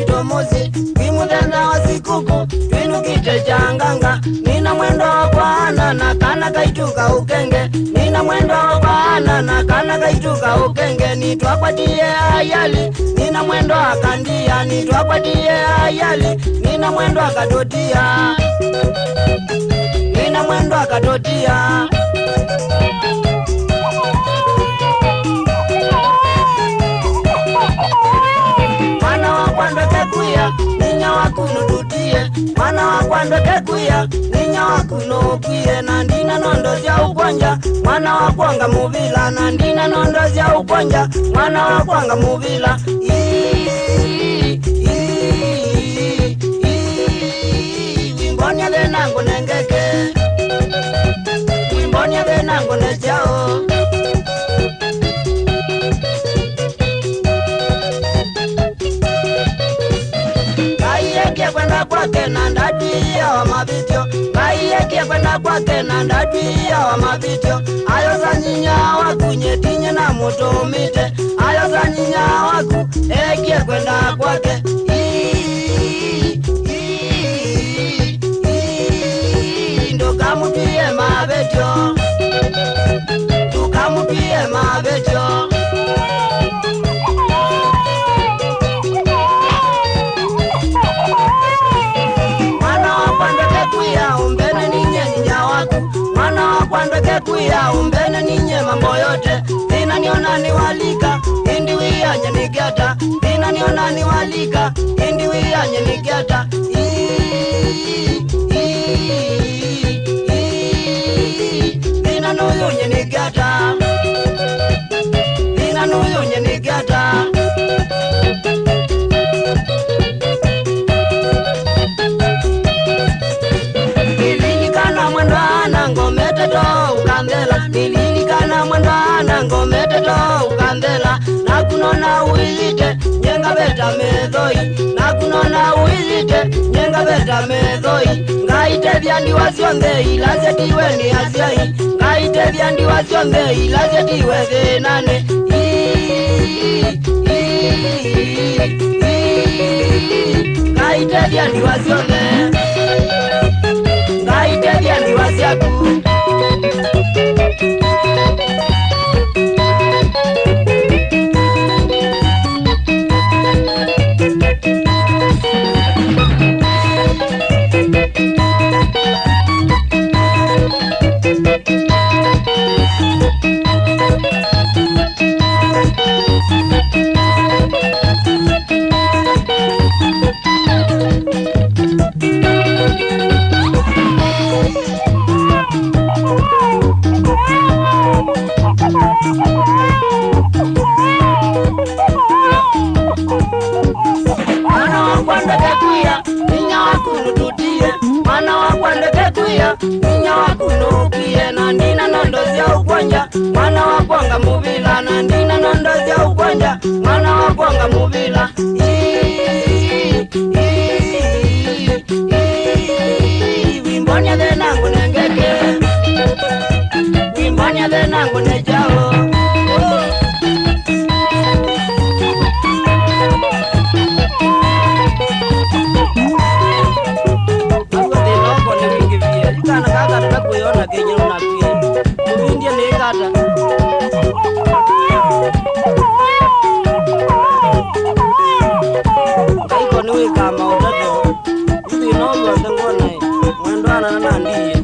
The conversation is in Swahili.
kitomozi kimutenda wa sikuku twinu kite changanga nina mwendo kwana na kana kaituka ukenge nina mwendo kwana na kana kaituka ukenge nitwakwatie ayali nina mwendo akandia nitwakwatie ayali nina mwendo akadotia nina mwendo akadotia mwana wakwando kekuya ninya wakunudutie mwana wakwando kekuya ninya wakunopie na ndina nondo zya ukwanja mwana wakwanga muvila na ndina nondo zya ukwanja mwana wakwanga muvila wimbonya venangu nengeke wimbonya venangu nejao kwenda kwake na ndadia wa mavityo Kaiyekie kwenda kwake na ndadia wa mavityo Ayo za nyinya waku nyetinye na mutumite Ayo za nyinya waku ekie kwenda kwake Ndukamupie mavityo Ndukamupie mavityo umbene ninye nyinya waku mwana wakwando kekuya umbene ninye mambo yote ina niona niwalika indi wiyanye nigeta ina niona niwalika indi wiyanye nigeta ina nuyunye nigeta ina nuyunye nigeta nililikana mwendana ngometeto ukandela nakunona uilite nyenga beta medhoi nakunona uilite nyenga beta medhoi ngaite vyandi wasionde ilaze tiwe ni aziai ngaite vyandi wasionde ilaze tiwe venane ngaite vyandi wasionde ngaite vyandi wasiaku ninya wakunupie na ndina nondo zya ukwanja mwana wakwanga muvila na ndina nondo zya ukwanja mwana wakwanga muvila wimbonya venangu nengeke wimbonya venangu nejao kana kaka natakuiona kenye unapia mbindia nikata kaiko niwe kama utato hivi nomba tengone mwendwana na ndiye